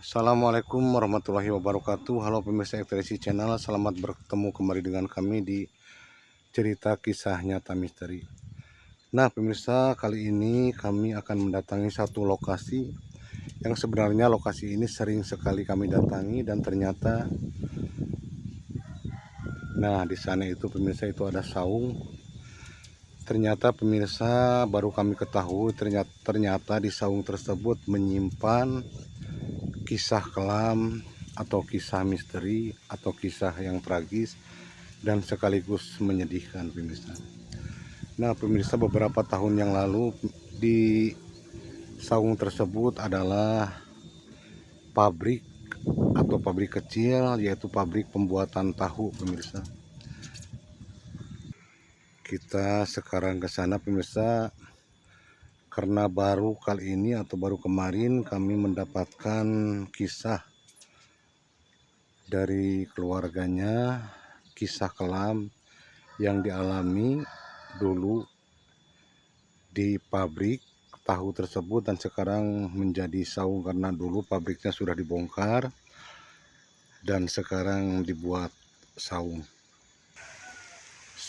Assalamualaikum warahmatullahi wabarakatuh. Halo pemirsa Ekstresi Channel, selamat bertemu kembali dengan kami di cerita kisah nyata misteri. Nah pemirsa, kali ini kami akan mendatangi satu lokasi yang sebenarnya lokasi ini sering sekali kami datangi dan ternyata, nah di sana itu pemirsa itu ada saung. Ternyata pemirsa baru kami ketahui ternyata di saung tersebut menyimpan kisah kelam atau kisah misteri atau kisah yang tragis dan sekaligus menyedihkan pemirsa. Nah pemirsa, beberapa tahun yang lalu di saung tersebut adalah pabrik atau pabrik kecil, yaitu pabrik pembuatan tahu pemirsa. Kita sekarang ke sana pemirsa, karena baru kali ini atau baru kemarin kami mendapatkan kisah dari keluarganya, kisah kelam yang dialami dulu di pabrik tahu tersebut dan sekarang menjadi saung karena dulu pabriknya sudah dibongkar dan sekarang dibuat saung.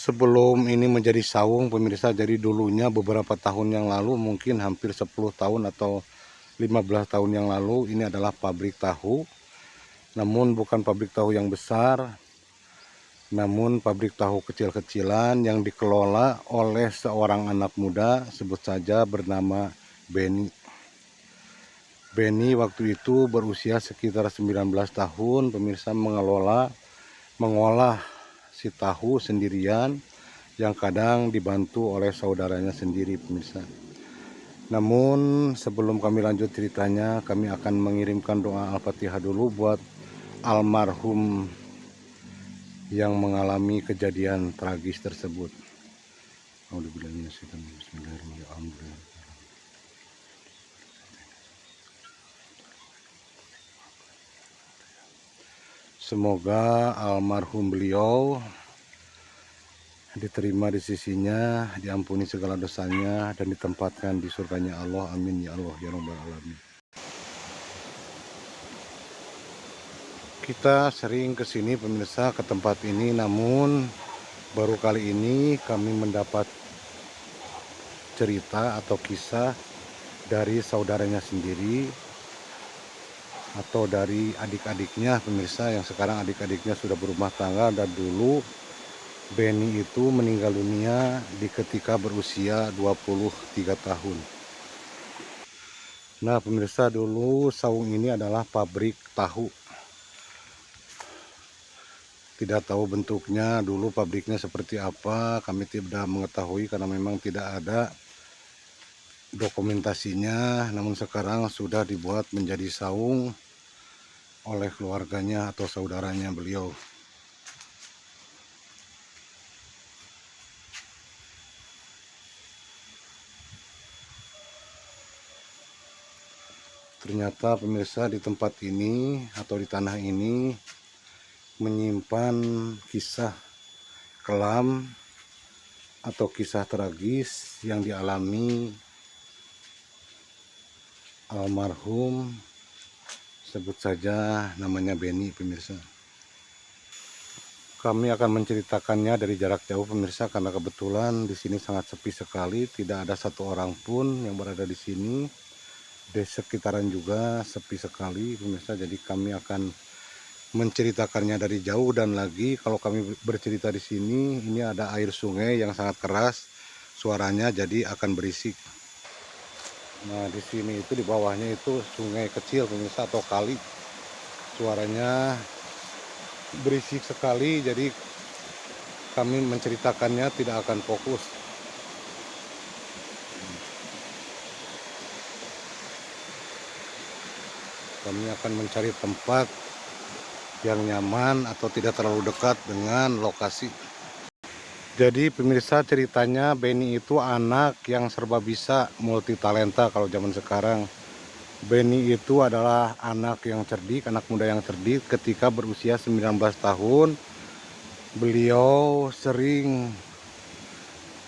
Sebelum ini menjadi saung pemirsa, jadi dulunya beberapa tahun yang lalu, mungkin hampir 10 tahun atau 15 tahun yang lalu, ini adalah pabrik tahu. Namun bukan pabrik tahu yang besar, namun pabrik tahu kecil-kecilan yang dikelola oleh seorang anak muda, sebut saja bernama Benny. Benny waktu itu berusia sekitar 19 tahun, pemirsa, mengolah si tahu sendirian yang kadang dibantu oleh saudaranya sendiri pemirsa. Namun sebelum kami lanjut ceritanya, kami akan mengirimkan doa Al-Fatihah dulu buat almarhum yang mengalami kejadian tragis tersebut. Bismillahirrahmanirrahim. Semoga almarhum beliau diterima di sisinya, diampuni segala dosanya, dan ditempatkan di surganya Allah. Amin ya Allah ya Rabbal Alamin. Kita sering kesini pemirsa, ke tempat ini, namun baru kali ini kami mendapat cerita atau kisah dari saudaranya sendiri atau dari adik-adiknya pemirsa, yang sekarang adik-adiknya sudah berumah tangga, dan dulu Benny itu meninggal dunia ketika berusia 23 tahun. Nah pemirsa, dulu saung ini adalah pabrik tahu. Tidak tahu bentuknya dulu pabriknya seperti apa, kami tidak mengetahui karena memang tidak ada dokumentasinya. Namun sekarang sudah dibuat menjadi saung oleh keluarganya atau saudaranya beliau. Ternyata pemirsa, di tempat ini atau di tanah ini menyimpan kisah kelam atau kisah tragis yang dialami almarhum, sebut saja namanya Benny pemirsa. Kami akan menceritakannya dari jarak jauh pemirsa, karena kebetulan di sini sangat sepi sekali, tidak ada satu orang pun yang berada di sini. Di sekitaran juga sepi sekali pemirsa, jadi kami akan menceritakannya dari jauh. Dan lagi kalau kami bercerita di sini, ini ada air sungai yang sangat keras suaranya, jadi akan berisik. Nah di sini itu di bawahnya itu sungai kecil pemirsa atau kali, suaranya berisik sekali, jadi kami menceritakannya tidak akan fokus. Kami akan mencari tempat yang nyaman atau tidak terlalu dekat dengan lokasi. Jadi pemirsa, ceritanya Benny itu anak yang serba bisa, multi talenta kalau zaman sekarang. Benny itu adalah anak yang cerdik, anak muda yang cerdik. Ketika berusia 19 tahun, beliau sering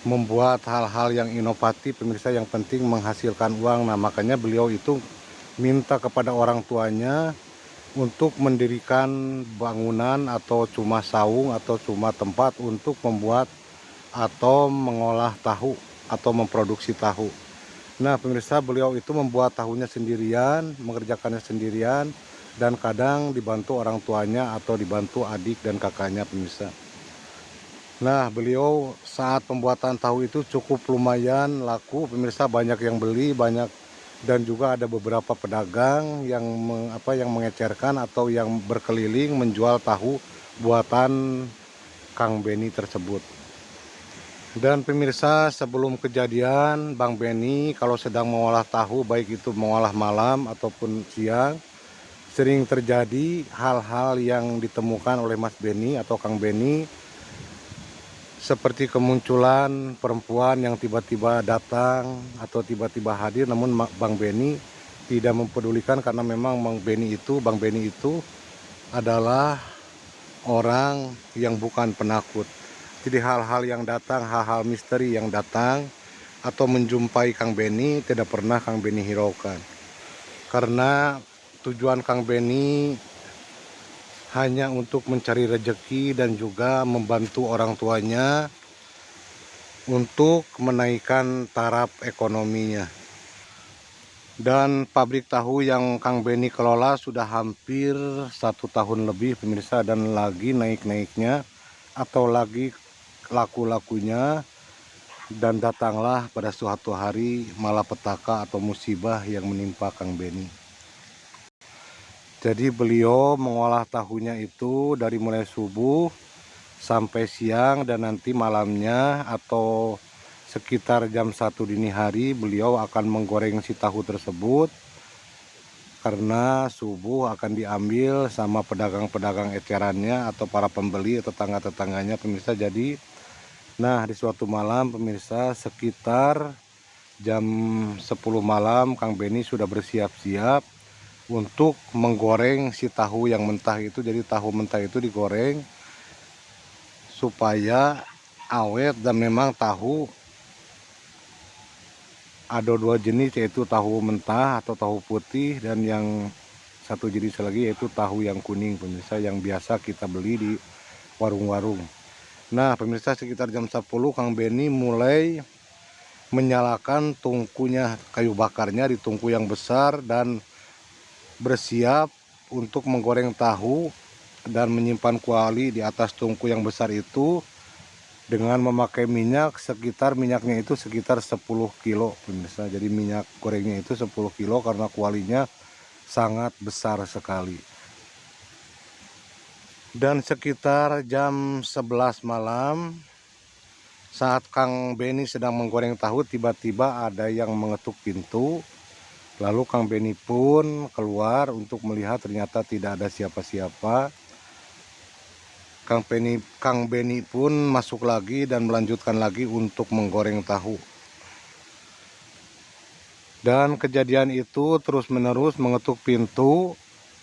membuat hal-hal yang inovatif pemirsa, yang penting menghasilkan uang. Nah makanya beliau itu minta kepada orang tuanya untuk mendirikan bangunan atau cuma saung atau cuma tempat untuk membuat atau mengolah tahu atau memproduksi tahu. Nah pemirsa, beliau itu membuat tahunya sendirian, mengerjakannya sendirian, dan kadang dibantu orang tuanya atau dibantu adik dan kakaknya pemirsa. Nah beliau saat pembuatan tahu itu cukup lumayan laku pemirsa, banyak yang beli, banyak, dan juga ada beberapa pedagang yang mengecerkan atau yang berkeliling menjual tahu buatan Kang Beni tersebut. Dan pemirsa, sebelum kejadian, Bang Beni kalau sedang mengolah tahu, baik itu mengolah malam ataupun siang, sering terjadi hal-hal yang ditemukan oleh Mas Beni atau Kang Beni, seperti kemunculan perempuan yang tiba-tiba datang atau tiba-tiba hadir, namun Bang Beni tidak mempedulikan karena memang Bang Beni itu adalah orang yang bukan penakut. Jadi hal-hal yang datang, hal-hal misteri yang datang atau menjumpai Kang Beni tidak pernah Kang Beni hiraukan. Karena tujuan Kang Beni hanya untuk mencari rezeki dan juga membantu orang tuanya untuk menaikkan taraf ekonominya. Dan pabrik tahu yang Kang Beni kelola sudah hampir 1 tahun lebih pemirsa, dan lagi naik-naiknya atau lagi laku-lakunya, dan datanglah pada suatu hari malapetaka atau musibah yang menimpa Kang Beni. Jadi beliau mengolah tahunya itu dari mulai subuh sampai siang, dan nanti malamnya atau sekitar jam 1 dini hari beliau akan menggoreng si tahu tersebut, karena subuh akan diambil sama pedagang-pedagang ecerannya atau para pembeli atau tetangga-tetangganya pemirsa. Jadi nah di suatu malam pemirsa, sekitar jam 10 malam Kang Beni sudah bersiap-siap untuk menggoreng si tahu yang mentah itu. Jadi tahu mentah itu digoreng supaya awet, dan memang tahu ada 2 jenis, yaitu tahu mentah atau tahu putih, dan yang satu jenis lagi yaitu tahu yang kuning pemirsa, yang biasa kita beli di warung-warung. Nah pemirsa, sekitar jam 10 Kang Beni mulai menyalakan tungkunya, kayu bakarnya di tungku yang besar, dan bersiap untuk menggoreng tahu dan menyimpan kuali di atas tungku yang besar itu dengan memakai minyaknya itu sekitar 10 kilo pemirsa. Jadi minyak gorengnya itu 10 kilo karena kualinya sangat besar sekali. Dan sekitar jam 11 malam saat Kang Beni sedang menggoreng tahu, tiba-tiba ada yang mengetuk pintu. Lalu Kang Beni pun keluar untuk melihat, ternyata tidak ada siapa-siapa. Kang Beni pun masuk lagi dan melanjutkan lagi untuk menggoreng tahu. Dan kejadian itu terus-menerus mengetuk pintu.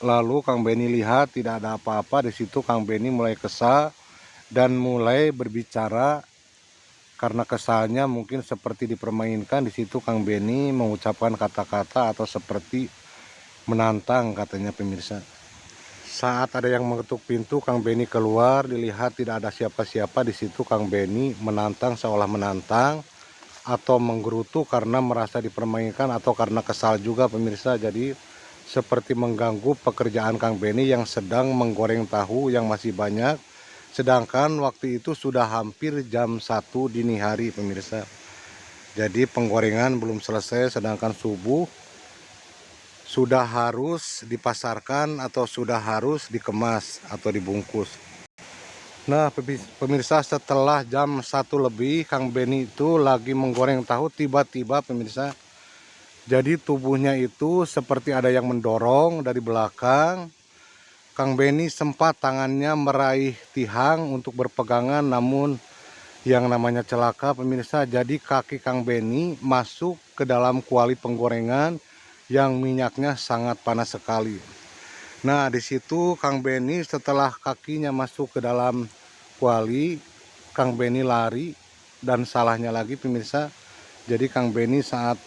Lalu Kang Beni lihat tidak ada apa-apa. Di situ Kang Beni mulai kesal dan mulai berbicara. Karena kesalnya mungkin seperti dipermainkan, di situ Kang Beni mengucapkan kata-kata atau seperti menantang katanya pemirsa. Saat ada yang mengetuk pintu, Kang Beni keluar, dilihat tidak ada siapa-siapa. Di situ Kang Beni menantang, seolah menantang atau menggerutu karena merasa dipermainkan atau karena kesal juga pemirsa. Jadi seperti mengganggu pekerjaan Kang Beni yang sedang menggoreng tahu yang masih banyak. Sedangkan waktu itu sudah hampir jam 1 dini hari pemirsa. Jadi penggorengan belum selesai, sedangkan subuh sudah harus dipasarkan atau sudah harus dikemas atau dibungkus. Nah pemirsa, setelah jam 1 lebih Kang Beni itu lagi menggoreng tahu, tiba-tiba pemirsa, jadi tubuhnya itu seperti ada yang mendorong dari belakang. Kang Beni sempat tangannya meraih tihang untuk berpegangan, namun yang namanya celaka pemirsa, jadi kaki Kang Beni masuk ke dalam kuali penggorengan yang minyaknya sangat panas sekali. Nah di situ Kang Beni setelah kakinya masuk ke dalam kuali, Kang Beni lari, dan salahnya lagi pemirsa, jadi Kang Beni saat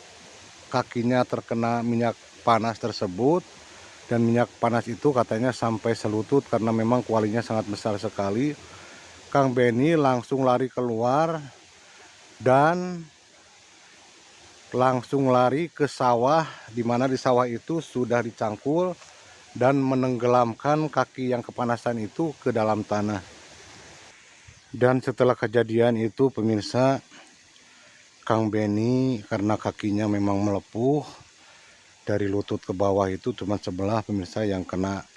kakinya terkena minyak panas tersebut, dan minyak panas itu katanya sampai selutut karena memang kualinya sangat besar sekali. Kang Benny langsung lari keluar dan langsung lari ke sawah, di mana di sawah itu sudah dicangkul dan menenggelamkan kaki yang kepanasan itu ke dalam tanah. Dan setelah kejadian itu pemirsa, Kang Benny karena kakinya memang melepuh dari lutut ke bawah itu cuma sebelah pemirsa yang kena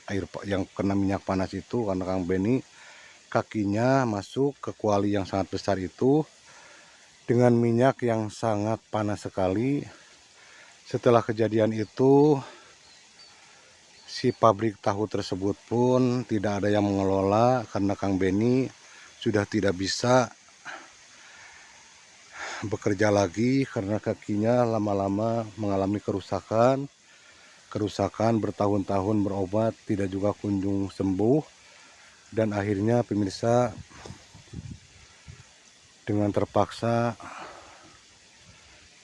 minyak panas itu, karena Kang Benny kakinya masuk ke kuali yang sangat besar itu dengan minyak yang sangat panas sekali. Setelah kejadian itu si pabrik tahu tersebut pun tidak ada yang mengelola karena Kang Benny sudah tidak bisa bekerja lagi karena kakinya lama-lama mengalami kerusakan bertahun-tahun berobat tidak juga kunjung sembuh, dan akhirnya pemirsa dengan terpaksa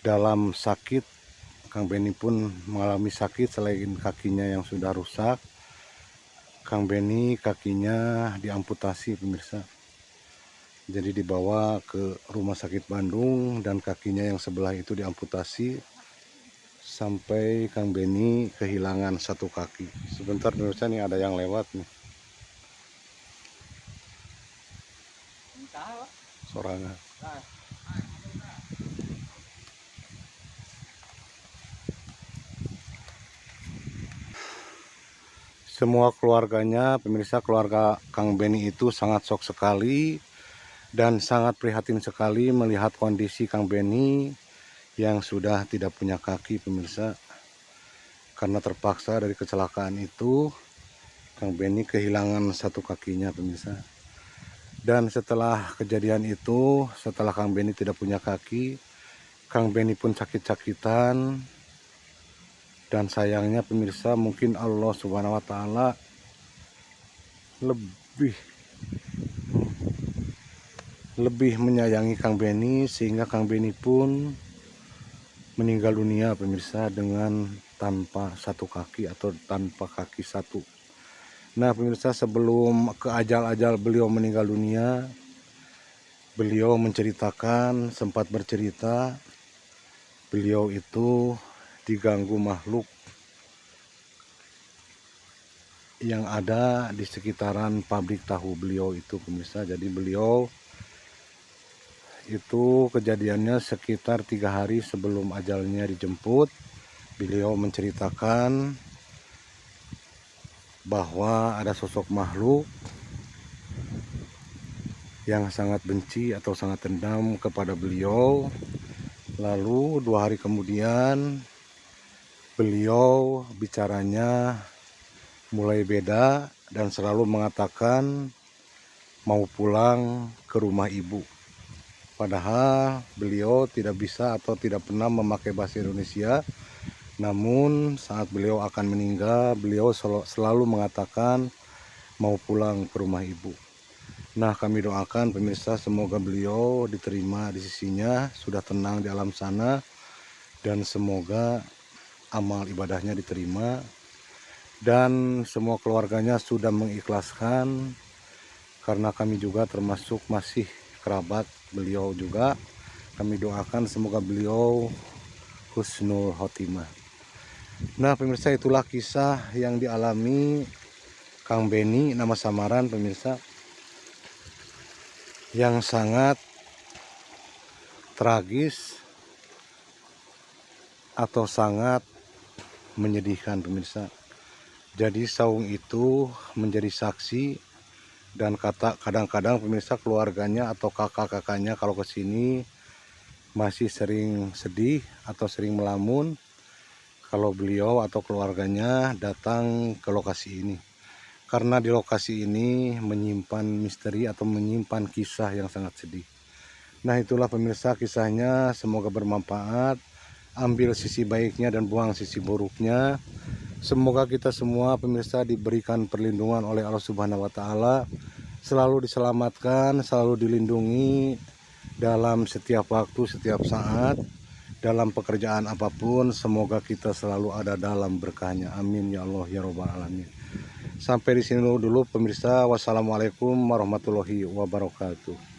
dalam sakit, Kang Benny pun mengalami sakit. Selain kakinya yang sudah rusak, Kang Benny kakinya diamputasi pemirsa. Jadi dibawa ke rumah sakit Bandung dan kakinya yang sebelah itu diamputasi sampai Kang Benny kehilangan satu kaki. Sebentar pemirsa, nih ada yang lewat nih. Sorangan. Semua keluarganya, pemirsa, keluarga Kang Benny itu sangat shock sekali dan sangat prihatin sekali melihat kondisi Kang Benny yang sudah tidak punya kaki pemirsa. Karena terpaksa dari kecelakaan itu Kang Benny kehilangan satu kakinya pemirsa. Dan setelah kejadian itu, setelah Kang Benny tidak punya kaki, Kang Benny pun sakit-sakitan. Dan sayangnya pemirsa, mungkin Allah Subhanahu wa Ta'ala lebih menyayangi Kang Benny sehingga Kang Benny pun meninggal dunia pemirsa dengan tanpa satu kaki atau tanpa kaki satu. Nah pemirsa, sebelum ke ajal beliau meninggal dunia, beliau menceritakan, sempat bercerita, beliau itu diganggu makhluk yang ada di sekitaran pabrik tahu beliau itu pemirsa. Jadi beliau itu kejadiannya sekitar 3 hari sebelum ajalnya dijemput. Beliau menceritakan bahwa ada sosok makhluk yang sangat benci atau sangat dendam kepada beliau. Lalu 2 hari kemudian beliau bicaranya mulai beda dan selalu mengatakan mau pulang ke rumah ibu. Padahal beliau tidak bisa atau tidak pernah memakai bahasa Indonesia. Namun saat beliau akan meninggal, beliau selalu mengatakan mau pulang ke rumah ibu. Nah kami doakan pemirsa, semoga beliau diterima di sisinya, sudah tenang di alam sana, dan semoga amal ibadahnya diterima. Dan semua keluarganya sudah mengikhlaskan karena kami juga termasuk masih kerabat beliau juga. Kami doakan semoga beliau husnul khotimah. Nah pemirsa, itulah kisah yang dialami Kang Benny, nama samaran pemirsa, yang sangat tragis atau sangat menyedihkan pemirsa. Jadi saung itu menjadi saksi, dan kadang-kadang pemirsa keluarganya atau kakak-kakaknya kalau ke sini masih sering sedih atau sering melamun kalau beliau atau keluarganya datang ke lokasi ini. Karena di lokasi ini menyimpan misteri atau menyimpan kisah yang sangat sedih. Nah itulah pemirsa kisahnya, semoga bermanfaat. Ambil sisi baiknya dan buang sisi buruknya. Semoga kita semua pemirsa diberikan perlindungan oleh Allah Subhanahu wa Ta'ala, selalu diselamatkan, selalu dilindungi dalam setiap waktu, setiap saat, dalam pekerjaan apapun, semoga kita selalu ada dalam berkahnya. Amin ya Allah ya Robbal Alamin. Sampai di sini dulu pemirsa. Wassalamualaikum warahmatullahi wabarakatuh.